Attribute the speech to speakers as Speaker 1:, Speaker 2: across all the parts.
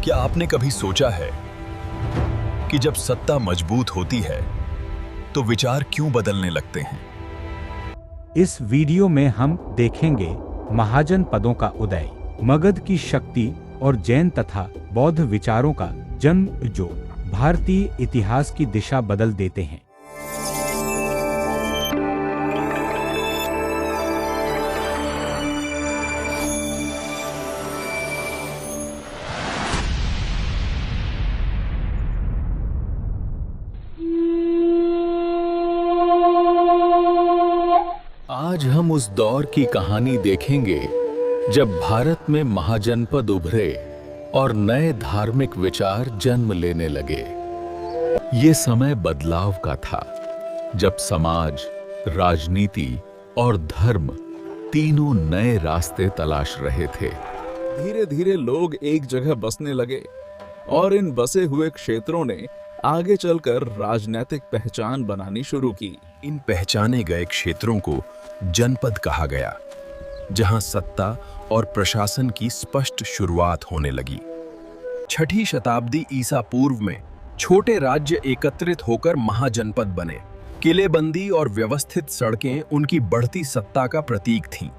Speaker 1: क्या आपने कभी सोचा है कि जब सत्ता मजबूत होती है तो विचार क्यों बदलने लगते हैं?
Speaker 2: इस वीडियो में हम देखेंगे महाजन पदों का उदय, मगध की शक्ति और जैन तथा बौद्ध विचारों का जन्म जो भारतीय इतिहास की दिशा बदल देते हैं।
Speaker 1: आज हम उस दौर की कहानी देखेंगे जब भारत में महाजनपद उभरे और नए धार्मिक विचार जन्म लेने लगे। ये समय बदलाव का था, जब समाज, राजनीति और धर्म तीनों नए रास्ते तलाश रहे थे।
Speaker 3: धीरे धीरे लोग एक जगह बसने लगे और इन बसे हुए क्षेत्रों ने आगे चलकर राजनीतिक पहचान बनानी शुरू की।
Speaker 1: इन पहचाने गए क्षेत्रों को जनपद कहा गया, जहां सत्ता और प्रशासन की स्पष्ट शुरुआत होने लगी। 6ठी शताब्दी ईसा पूर्व में छोटे राज्य एकत्रित होकर महाजनपद बने। किलेबंदी और व्यवस्थित सड़कें उनकी बढ़ती सत्ता का प्रतीक थीं।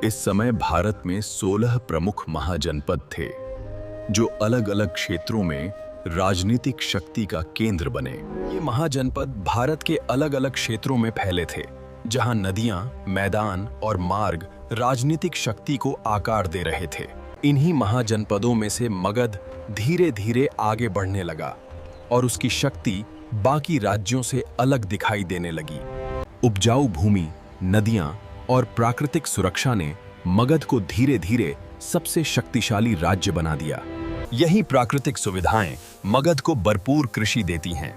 Speaker 1: इस समय भारत में 16 प्रमुख महाजनपद थे, जो अलग-अलग क्षेत्रों में राजनीतिक शक्ति का केंद्र बने। ये महाजनपद भारत के अलग-अलग क्षेत्रों में फैले थे, जहां नदियां, मैदान और मार्ग राजनीतिक शक्ति को आकार दे रहे थे। इन्हीं महाजनपदों में से मगध धीरे-धीरे आगे बढ़ने लगा और उसकी शक्ति बाकी राज्यों से अलग दिखाई देने लगी। उपजाऊ भूमि, नदियां और प्राकृतिक सुरक्षा ने मगध को धीरे-धीरे सबसे शक्तिशाली राज्य बना दिया। यही प्राकृतिक सुविधाएं मगध को भरपूर कृषि देती हैं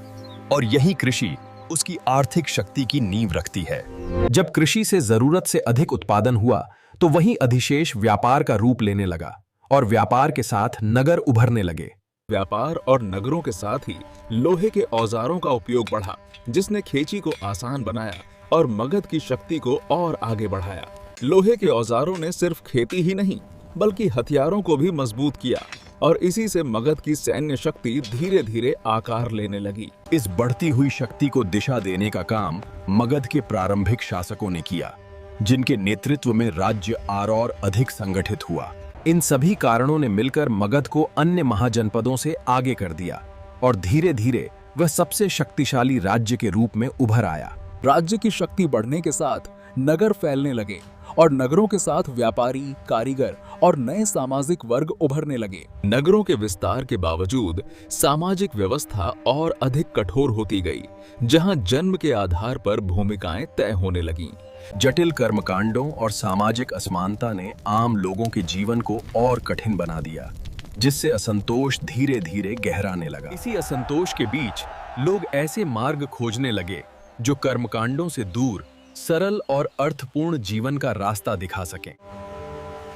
Speaker 1: और यही कृषि उसकी आर्थिक शक्ति की नींव रखती है। जब कृषि से जरूरत से अधिक उत्पादन हुआ तो वही अधिशेष व्यापार का रूप लेने लगा और व्यापार के साथ नगर उभरने लगे।
Speaker 3: व्यापार और नगरों के साथ ही लोहे के औजारों का उपयोग बढ़ा, जिसने खेती को आसान बनाया और मगध की शक्ति को और आगे बढ़ाया। लोहे के औजारों ने सिर्फ खेती ही नहीं बल्कि हथियारों को भी मजबूत किया और इसी से मगध की सैन्य शक्ति धीरे धीरे आकार लेने लगी।
Speaker 1: इस बढ़ती हुई शक्ति को दिशा देने का काम मगध के प्रारंभिक शासकों ने किया, जिनके नेतृत्व में राज्य और अधिक संगठित हुआ। इन सभी कारणों ने मिलकर मगध को अन्य महाजनपदों से आगे कर दिया और धीरे धीरे वह सबसे शक्तिशाली राज्य के रूप में उभर आया।
Speaker 3: राज्य की शक्ति बढ़ने के साथ नगर फैलने लगे और नगरों के साथ व्यापारी, कारीगर और नए सामाजिक वर्ग उभरने लगे। नगरों के विस्तार के बावजूद सामाजिक व्यवस्था और अधिक कठोर होती गई, जहां जन्म के आधार पर भूमिकाएं तय होने लगीं।
Speaker 1: जटिल कर्मकांडों और सामाजिक असमानता ने आम लोगों के जीवन को और कठिन बना दिया, जिससे असंतोष धीरे धीरे गहराने लगा। इसी असंतोष के बीच लोग ऐसे मार्ग खोजने लगे जो कर्मकांडों से दूर सरल और अर्थपूर्ण जीवन का रास्ता दिखा सकें।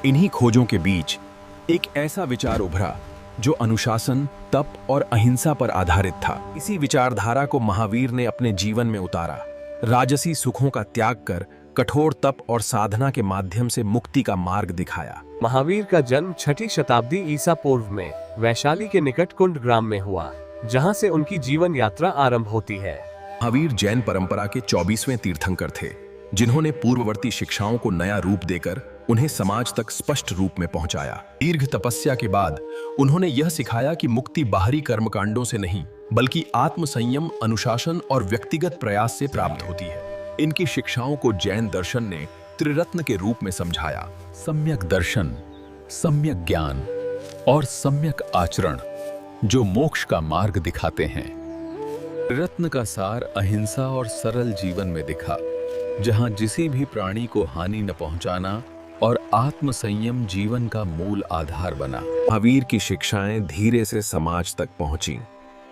Speaker 1: इन्हीं खोजों के बीच एक ऐसा विचार उभरा जो अनुशासन, तप और अहिंसा पर आधारित था। इसी विचारधारा को महावीर ने अपने जीवन में उतारा। राजसी सुखों का त्याग कर कठोर तप और साधना के माध्यम से मुक्ति का मार्ग दिखाया।
Speaker 4: महावीर का जन्म 6ठी शताब्दी ईसा पूर्व में वैशाली के निकट कुंड ग्राम में हुआ, जहां से उनकी जीवन यात्रा आरंभ होती है।
Speaker 1: महावीर जैन परंपरा के 24वें तीर्थंकर थे, जिन्होंने पूर्ववर्ती शिक्षाओं को नया रूप देकर उन्हें समाज तक स्पष्ट रूप में पहुंचाया। दीर्घ तपस्या के बाद उन्होंने यह सिखाया कि मुक्ति बाहरी कर्मकांडों से नहीं बल्कि आत्म संयम, अनुशासन और व्यक्तिगत प्रयास से प्राप्त होती है। इनकी शिक्षाओं को जैन दर्शन ने त्रिरत्न के रूप में समझाया: सम्यक दर्शन, सम्यक ज्ञान और सम्यक आचरण, जो मोक्ष का मार्ग दिखाते हैं। रत्न का सार अहिंसा और सरल जीवन में दिखा, जहां किसी भी प्राणी को हानि न पहुंचाना और आत्म संयम जीवन का मूल आधार बना। महावीर की शिक्षाएं धीरे से समाज तक पहुंची,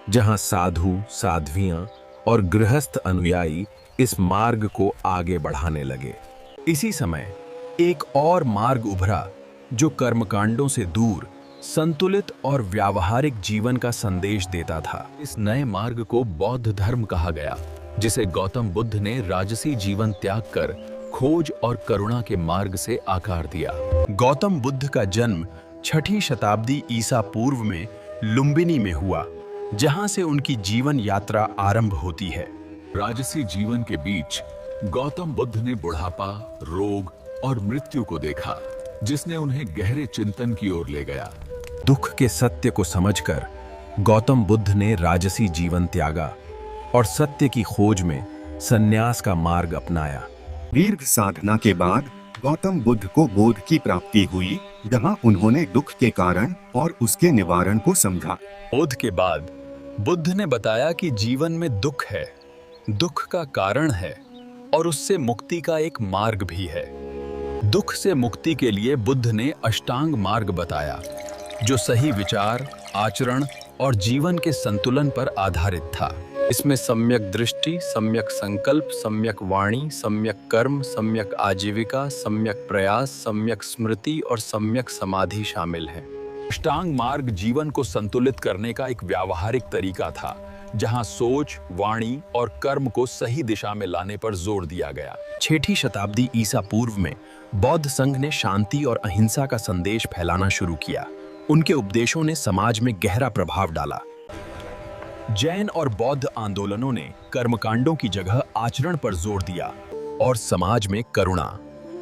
Speaker 1: जहां साधु, साध्वियां और गृहस्थ अनुयायी इस मार्ग को आगे बढ़ाने लगे। इसी समय एक और मार्ग उभरा जो कर्मकांडों से दूर संतुलित और व्यावहारिक जीवन का संदेश देता था। इस नए मार्ग को बौद्ध धर्म कहा गया, जिसे गौतम बुद्ध ने राजसी जीवन त्याग कर खोज और करुणा के मार्ग से आकार दिया। गौतम बुद्ध का जन्म 6ठी शताब्दी ईसा पूर्व में लुम्बिनी में हुआ, जहां से उनकी जीवन यात्रा आरंभ होती है।
Speaker 3: राजसी जीवन के बीच गौतम बुद्ध ने बुढ़ापा, रोग और मृत्यु को देखा, जिसने उन्हें गहरे चिंतन की ओर ले गया।
Speaker 1: दुख के सत्य को समझकर गौतम बुद्ध ने राजसी जीवन त्यागा और सत्य की खोज में संन्यास का मार्ग अपनाया।
Speaker 5: दीर्घ साधना के बाद गौतम बुद्ध को बोध की प्राप्ति हुई, जहां उन्होंने दुख के कारण और उसके निवारण को समझा।
Speaker 1: बोध के बाद बुद्ध ने बताया कि जीवन में दुख है, दुख का कारण है और उससे मुक्ति का एक मार्ग भी है। दुख से मुक्ति के लिए बुद्ध ने अष्टांग मार्ग बताया, जो सही विचार, आचरण और जीवन के संतुलन पर आधारित था। इसमें सम्यक दृष्टि, सम्यक संकल्प, सम्यक वाणी, सम्यक कर्म, सम्यक आजीविका, सम्यक प्रयास, सम्यक स्मृति और सम्यक समाधि शामिल है। अष्टांग मार्ग जीवन को संतुलित करने का एक व्यावहारिक तरीका था, जहां सोच, वाणी और कर्म को सही दिशा में लाने पर जोर दिया गया। 6ठी शताब्दी ईसा पूर्व में बौद्ध संघ ने शांति और अहिंसा का संदेश फैलाना शुरू किया। उनके उपदेशों ने समाज में गहरा प्रभाव डाला। जैन और बौद्ध आंदोलनों ने कर्मकांडों की जगह आचरण पर जोर दिया और समाज में करुणा,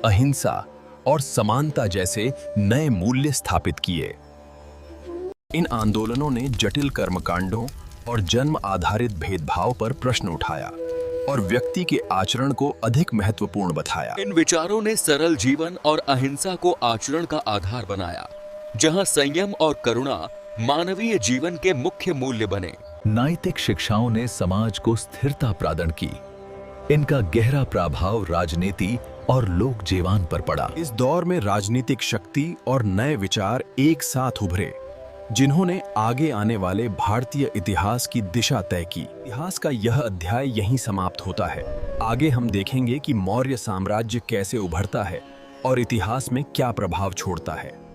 Speaker 1: अहिंसा और समानता जैसे नए मूल्य स्थापित किए। इन आंदोलनों ने जटिल कर्मकांडों और जन्म आधारित भेदभाव पर प्रश्न उठाया और व्यक्ति के आचरण को अधिक महत्वपूर्ण बताया।
Speaker 6: इन विचारों ने सरल जीवन और अहिंसा को आचरण का आधार बनाया, जहां संयम और करुणा मानवीय जीवन के मुख्य मूल्य बने।
Speaker 3: नैतिक शिक्षाओं ने समाज को स्थिरता प्रदान की। इनका गहरा प्रभाव राजनीति और लोक जीवन पर पड़ा।
Speaker 1: इस दौर में राजनीतिक शक्ति और नए विचार एक साथ उभरे, जिन्होंने आगे आने वाले भारतीय इतिहास की दिशा तय की। इतिहास का यह अध्याय यहीं समाप्त होता है। आगे हम देखेंगे कि मौर्य साम्राज्य कैसे उभरता है और इतिहास में क्या प्रभाव छोड़ता है।